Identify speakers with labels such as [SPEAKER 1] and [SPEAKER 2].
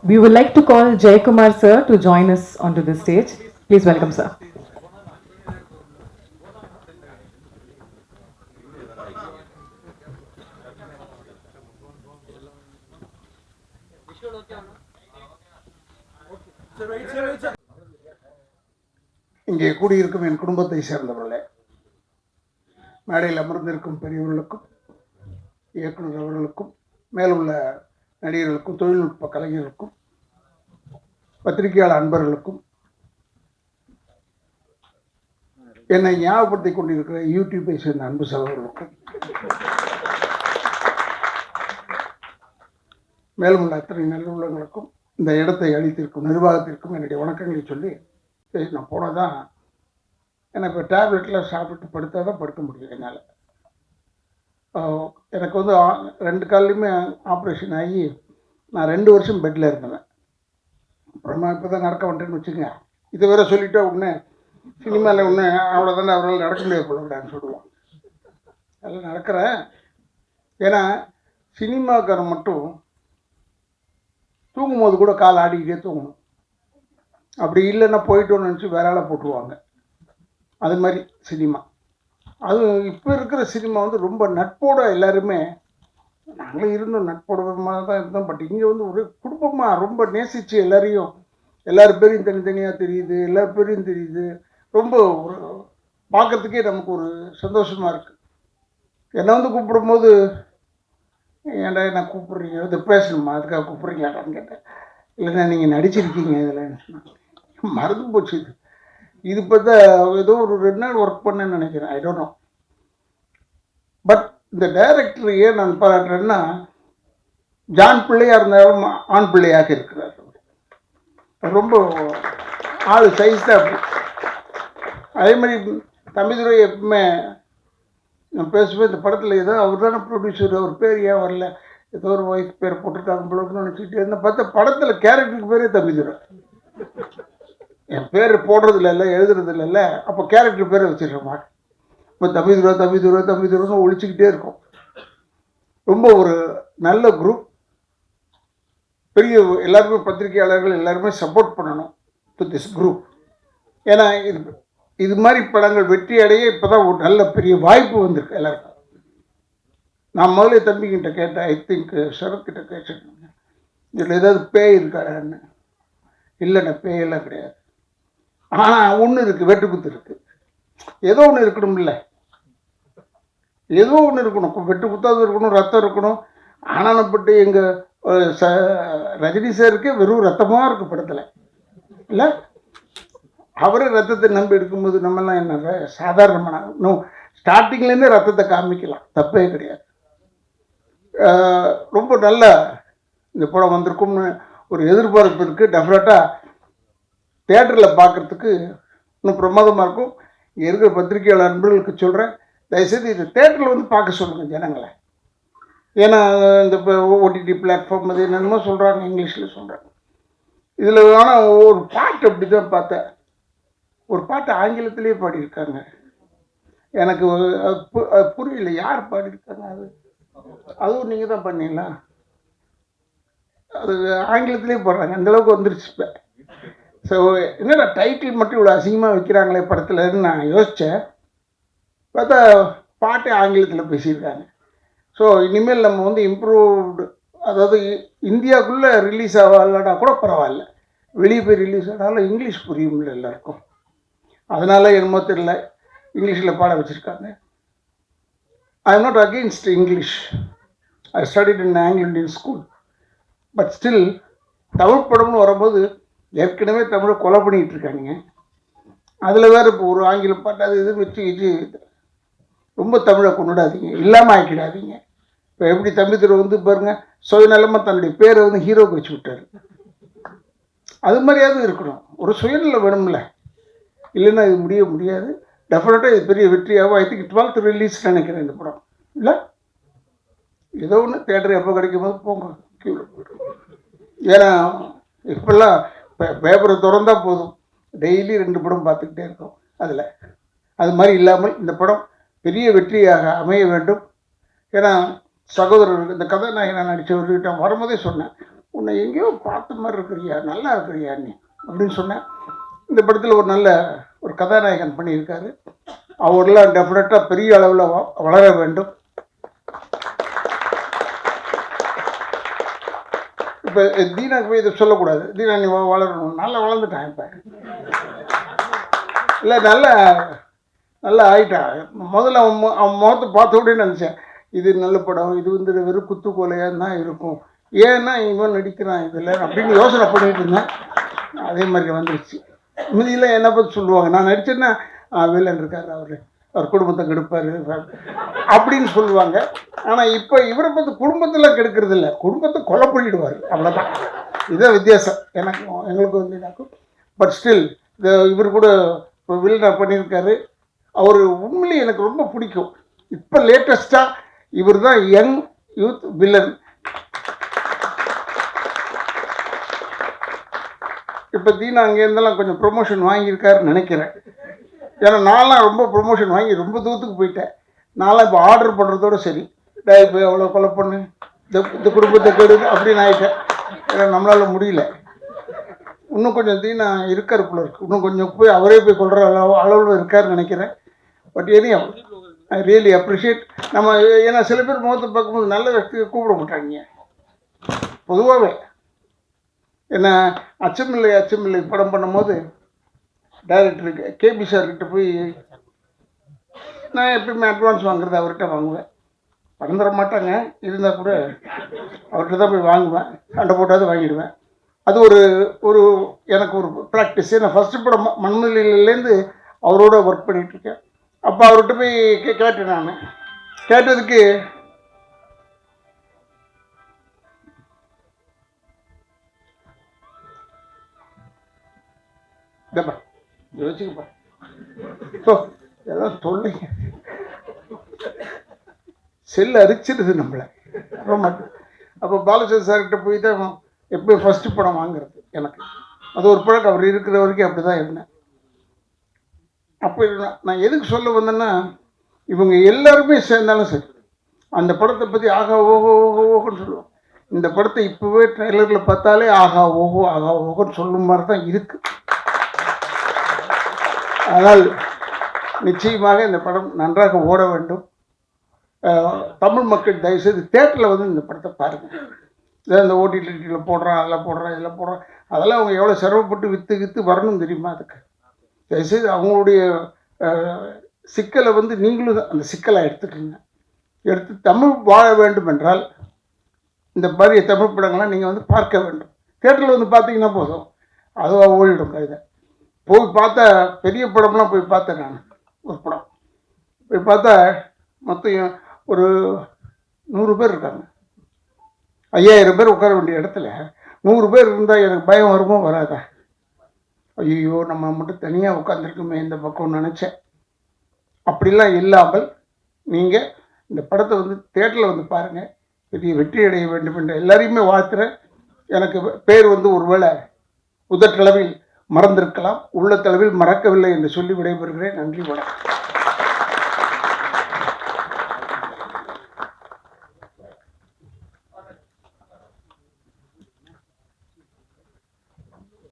[SPEAKER 1] We would like to call Jay Kumar sir to join us onto the stage. Please welcome sir.
[SPEAKER 2] இங்கே கூடியிருக்கும் என் குடும்பத்தை சேர்ந்தவர்களே, மேடையில் அமர்ந்திருக்கும் பெரியவர்களுக்கும் இயக்குனர் அவர்களுக்கும் மேலுள்ள நடிகர்களுக்கும் தொழில்நுட்ப கலைஞர்களுக்கும் பத்திரிகையாளர் அன்பர்களுக்கும் என்னை ஞாபகப்படுத்தி கொண்டிருக்கிற யூடியூப்பை சேர்ந்த அன்பு சகோதரர்களுக்கும் மேலும் உள்ள அத்தனை நல்லுள்ளங்களுக்கும் இந்த இடத்தை அளித்திருக்கும் நிர்வாகத்திற்கும் என்னுடைய வணக்கங்களை சொல்லி நான் போனதான் எனக்கு இப்போ டேப்லெட்டில் சாப்பிட்டு படுத்தா தான் படுக்க முடியும் என்னால். எனக்கு வந்து 2 கால்லையுமே ஆப்ரேஷன் ஆகி நான் 2 வருஷம் பெட்டில் இருந்தேன். அப்புறமா இப்போ தான் நடக்க வந்துட்டேன்னு வச்சுங்க. இது வேற சொல்லிவிட்டா உடனே சினிமாவில் ஒன்று அவ்வளோதானே அவரால் நடக்க முடியாது போலடான்னு சொல்லுவோம். அதெல்லாம் நடக்கிறேன். ஏன்னா சினிமாக்காரன் மட்டும் தூங்கும்போது கூட கால் ஆடிக்கிட்டே தூங்கணும். அப்படி இல்லைன்னா போயிட்டோன்னு நினச்சி வேற ஆளை போட்டுருவாங்க. அது மாதிரி சினிமா. அது இப்போ இருக்கிற சினிமா வந்து ரொம்ப நட்போட எல்லாருமே நாங்களும் இருந்தோம், நட்போட தான் இருந்தோம். பட் இங்கே வந்து ஒரு குடும்பமாக ரொம்ப நேசித்து எல்லாரும் பேரையும் தனித்தனியாக தெரியுது, எல்லார் பேரையும் தெரியுது. ரொம்ப ஒரு பார்க்குறதுக்கே நமக்கு ஒரு சந்தோஷமாக இருக்குது. என்னை வந்து கூப்பிடும்போது ஏன்டா என்ன கூப்பிட்றீங்க, இது பேசணுமா அதுக்காக கூப்பிட்றீங்களாடான்னு கேட்டேன். இல்லைன்னா நீங்கள் நடிச்சிருக்கீங்க இதில் மறந்து போச்சு. இது பார்த்தா ஏதோ ஒரு 2 நாள் ஒர்க் பண்ணேன்னு நினைக்கிறேன், ஐ டோன்ட் நோ. பட் இந்த டைரக்டர் ஏன் நான் பாராட்டுறேன்னா, ஜான் பிள்ளையாக இருந்தாலும் ஆண் பிள்ளையாக இருக்கிறார். ரொம்ப ஆள் சைஸ் தான் அப்படி. அதே மாதிரி தம்பிதுரை எப்பவுமே நான் பேசுவேன், இந்த படத்தில் ஏதோ அவர் தானே ப்ரொடியூசர், அவர் பேர் ஏன் வரல, ஏதோ ஒரு ஒய்ஃப் பேர் போட்டிருக்காங்க போலன்னு நினச்சிக்கிட்டே இருந்தேன். பார்த்தா படத்தில் கேரக்டருக்கு பேரே தம்பிதுரை. என் பேர் போடுறதில்ல, இல்லை எழுதுறதில்ல, இல்லை அப்போ கேரக்டர் பேரை வச்சிடுறோமா. இப்போ தம்பிதுரைன்னு ஒழிச்சிக்கிட்டே இருக்கும். ரொம்ப ஒரு நல்ல குரூப். பெரிய எல்லாருமே பத்திரிகையாளர்கள் எல்லாருமே சப்போர்ட் பண்ணணும் டு திஸ் குரூப். ஏன்னா இது மாதிரி படங்கள் வெற்றி அடைய இப்போ தான் ஒரு நல்ல பெரிய வாய்ப்பு வந்திருக்கு எல்லாருக்கும். நான் முதல்ல தம்பிக்கிட்ட கேட்டேன், ஐ திங்க் சரத்கிட்ட கேட்டேன், இதில் ஏதாவது பேய் இருக்காரான்னு. இல்லைண்ணா பேயெல்லாம் கிடையாது. ஆனால் ஒன்று இருக்குது, வெட்டுக்குத்து இருக்குது. ஏதோ ஒன்று இருக்கணும், இல்லை ஏதோ ஒன்று இருக்கணும். வெட்டுக்குத்தாவது இருக்கணும், ரத்தம் இருக்கணும். ஆனானப்பட்டு எங்கள் ரஜினி சாருக்கு வெறும் ரத்தமாக இருக்குது படத்தில், இல்லை அவரே ரத்தத்தை நம்பி எடுக்கும்போது நம்மெல்லாம் என்ன சாதாரணமான இன்னும் ஸ்டார்டிங்லேருந்தே ரத்தத்தை காமிக்கலாம், தப்பே கிடையாது. ரொம்ப நல்ல இந்த படம் வந்திருக்கும்னு ஒரு எதிர்பார்ப்பு இருக்குது. டெஃபினட்டாக தியேட்டரில் பார்க்குறதுக்கு இன்னும் பிரமாதமாக இருக்கும். இங்கே இருக்கிற பத்திரிகையாளர் நண்பர்களுக்கு சொல்கிறேன், தயவுசெய்து இது தேட்டரில் வந்து பார்க்க சொல்லுங்கள் ஜனங்களை. ஏன்னா இந்த இப்போ ஓடிடி பிளாட்ஃபார்ம் அது என்னென்னமோ சொல்கிறாங்க, இங்கிலீஷில் சொல்கிறாங்க. இதில் ஆனால் ஒரு பாட்டு அப்படி தான் பார்த்தேன், ஒரு பாட்டு ஆங்கிலத்திலே பாடியிருக்காங்க. எனக்கு புரியல யார் பாடியிருக்காங்க. அதுவும் நீங்கள் தான் பண்ணீங்களா? அது ஆங்கிலத்திலே பாடுறாங்க, அந்தளவுக்கு வந்துருச்சு இப்போ. ஸோ என்னடா டைட்டில் மட்டும் இவ்வளோ அசிங்கமாக வைக்கிறாங்களே படத்துலன்னு நான் யோசித்தேன். பார்த்தா பாட்டே ஆங்கிலத்தில் பேசியிருக்காங்க. ஸோ இனிமேல் நம்ம வந்து இம்ப்ரூவ்டு, அதாவது இந்தியாவுக்குள்ளே ரிலீஸ் ஆகலன்னா கூட பரவாயில்ல, வெளியே போய் ரிலீஸ் ஆனாலும் இங்கிலீஷ் புரியும்ல எல்லாருக்கும். அதனால என்னமோ தெரியல இங்கிலீஷில் பாட வச்சுருக்காங்க. I am not against English. I studied in Anglo Indian school. But still Tamil படம்னு வரும்போது ஏற்கனவே தமிழை கொலை பண்ணிகிட்டு இருக்காங்க. அதில் வேறு இப்போ ஒரு ஆங்கில பாட்டு அது இது வச்சு ரொம்ப தமிழை கொண்டாடாதீங்க, இல்லாமல் ஆக்கிடாதீங்க. இப்போ எப்படி தம்பிதுரை வந்து பாருங்கள், சுயநலமாக தன்னுடைய பேரை வந்து ஹீரோக்கு வச்சு விட்டார். அது மாதிரியாவது இருக்கணும், ஒரு சுயநலம் வேணும்ல, இல்லைன்னா இது முடியாது. டெஃபினட்டாக இது பெரிய வெற்றியாகும். ஐ திங்க் 12th ரிலீஸ் நினைக்கிறேன் இந்த படம், இல்லை ஏதோ ஒன்று தேட்டர் எப்போ கிடைக்கும் போது போங்க கியூவில் போய்டும். ஏன்னா இப்போல்லாம் பேப்பரை திறந்தால் போதும், டெய்லி 2 படம் பார்த்துக்கிட்டே இருக்கோம். அது மாதிரி இல்லாமல் இந்த படம் பெரிய வெற்றியாக அமைய வேண்டும். ஏன்னா சகோதரர் இந்த கதாநாயகனை நடித்தவர்கிட்ட வரும்போதே சொன்னேன், உன்னை எங்கேயோ பார்த்த மாதிரி இருக்கிறியா, நல்லா இருக்கிறியா நீ அப்படின்னு சொன்னேன். இந்த படத்தில் ஒரு நல்ல ஒரு கதாநாயகன் பண்ணியிருக்காரு. அவரெல்லாம் டெஃபினட்டாக பெரிய அளவில் வளர வேண்டும். இப்போ தீனாக்கு போய் இதை சொல்லக்கூடாது, தீனா நீ வளரணும், நல்லா வளர்ந்துட்டான் இப்போ, இல்லை நல்லா நல்லா ஆயிட்டான். முதல்ல அவன் முகத்தை பார்த்த உடனே நினச்சேன் இது நல்ல படம், இது வந்து வெறும் குத்துக்கோலையாக தான் இருக்கும், ஏன்னா இவன் நடிக்கிறான் இதில் அப்படின்னு யோசனை பண்ணிட்டு இருந்தேன். அதே மாதிரி வந்துடுச்சு. மீதியில் என்னை பற்றி சொல்லுவாங்க, நான் நடிச்சேன்னா வில்லன் இருக்கார், அவர் குடும்பத்தை கெடுப்பார் அப்படின்னு சொல்லுவாங்க. ஆனால் இப்போ இவரை பற்றி குடும்பத்தெல்லாம் கெடுக்கிறது இல்லை, குடும்பத்தை கொலை பண்ணிடுவார், அவ்வளோதான். இதான் வித்தியாசம் எங்களுக்கு வந்து. பட் ஸ்டில் இவர் கூட இப்போ வில்லனாக பண்ணியிருக்காரு. அவர் உண்மையிலே எனக்கு ரொம்ப பிடிக்கும். இப்போ லேட்டஸ்ட்டாக இவர் தான் யங் யூத் வில்லன். இப்போ தீனா அங்கேருந்தெல்லாம் கொஞ்சம் ப்ரொமோஷன் வாங்கியிருக்காருன்னு நினைக்கிறேன். ஏன்னா நான்லாம் ரொம்ப ப்ரொமோஷன் வாங்கி ரொம்ப தூரத்துக்கு போயிட்டேன். நான்லாம் இப்போ ஆர்டர் பண்ணுறதோட சரி, போய் அவ்வளோ கொலை பண்ணு, இந்த குடும்பத்தை கெடு அப்படின்னு ஆகிட்டேன். ஏன்னா நம்மளால் முடியல. இன்னும் கொஞ்சம் தீனா இருக்கார் போல இருக்கு, இன்னும் கொஞ்சம் போய் அவரே போய் கொள்கிற அளவில் இருக்காருன்னு நினைக்கிறேன். But anyway I really appreciate. நம்ம ஏன்னா சில பேர் முகத்தை பார்க்கும்போது நல்ல व्यक्तिயை கூப்பிட மாட்டாங்க பொதுவாகவே. என்ன அச்சமில்லை படம் பண்ணும்போது டைரக்டருக்கு கேபி சார்கிட்ட போய் நான் எப்பயுமே அட்வான்ஸ் வாங்குறது அவர்கிட்ட வாங்குவேன். படம் தர மாட்டாங்க, இருந்தால் கூட அவர்கிட்ட தான் போய் வாங்குவேன், சண்டை போட்டாவது வாங்கிடுவேன். அது ஒரு ஒரு எனக்கு ஒரு ப்ராக்டிஸ். நான் ஃபஸ்ட்டு படம் மண்மொழியிலேருந்து அவரோட ஒர்க் பண்ணிகிட்ருக்கேன். அப்போ அவர்கிட்ட போய் கேட்டேன். நான் கேட்டதுக்கு இதப்பா யோசிச்சுக்கப்பா ஸோ எல்லாம் சொல்லுங்க, செல் அரிச்சிடுது நம்மளை ரொம்ப. அப்போ பாலச்சந்திர சார்கிட்ட போய் தான் எப்போயும் ஃபஸ்ட்டு படம் வாங்குறது எனக்கு. அது ஒரு பழக்கம், அவர் இருக்கிற வரைக்கும் அப்படி தான் இருந்தேன். அப்போ நான் எதுக்கு சொல்ல வந்தேன்னா, இவங்க எல்லாருமே சேர்ந்தாலும் சரி அந்த படத்தை பற்றி ஆகா ஓஹோ ஓஹோ ஓஹோன்னு சொல்லுவோம். இந்த படத்தை இப்போவே ட்ரெய்லரில் பார்த்தாலே ஆகா ஓஹோன்னு சொல்லும் மாதிரி தான் இருக்குது. ஆனால் நிச்சயமாக இந்த படம் நன்றாக ஓட வேண்டும். தமிழ் மக்கள் தயவுசெய்து தேட்டரில் வந்து இந்த படத்தை பாருங்கள். இந்த ஓடிடியில் போடுறான், அதில் போடுறான், இதில் போடுறான், அதெல்லாம் அவங்க எவ்வளோ சிரமப்பட்டு விற்று வரணும் தெரியுமா? அதுக்கு தயவுசெய்து அவங்களுடைய சிக்கலை வந்து நீங்களும் அந்த சிக்கலை எடுத்துக்கோங்க. எடுத்து தமிழ் வாழ வேண்டும் என்றால் இந்த மாதிரி தமிழ் படங்கள்லாம் நீங்கள் வந்து பார்க்க வேண்டும். தேட்டரில் வந்து பார்த்தீங்கன்னா போதும், அதுவாக ஓடிடும் கழுதை. போய் பார்த்தா பெரிய படம்லாம் போய் பார்த்தேன் நான். ஒரு படம் போய் பார்த்தா மொத்தம் ஒரு 100 பேர் இருக்காங்க. 5000 பேர் உட்கார வேண்டிய இடத்துல 100 பேர் இருந்தால் எனக்கு பயம் வருமோ வராதா? ஐயோ நம்ம மட்டும் தனியாக உட்காந்துருக்குமே இந்த பக்கம் நினச்சேன். அப்படிலாம் இல்லாமல் நீங்கள் இந்த படத்தை வந்து தேட்டரில் வந்து பாருங்கள், பெரிய வெற்றி அடைய வேண்டும் என்று எல்லாரையுமே வாழ்த்துறேன். எனக்கு பேர் வந்து ஒருவேளை உதட்டளவில் மறந்திருக்கலாம், உள்ளத்தளவில் மறக்கவில்லை என்று சொல்லி விடைபெறுகிறேன். நன்றி, வணக்கம்.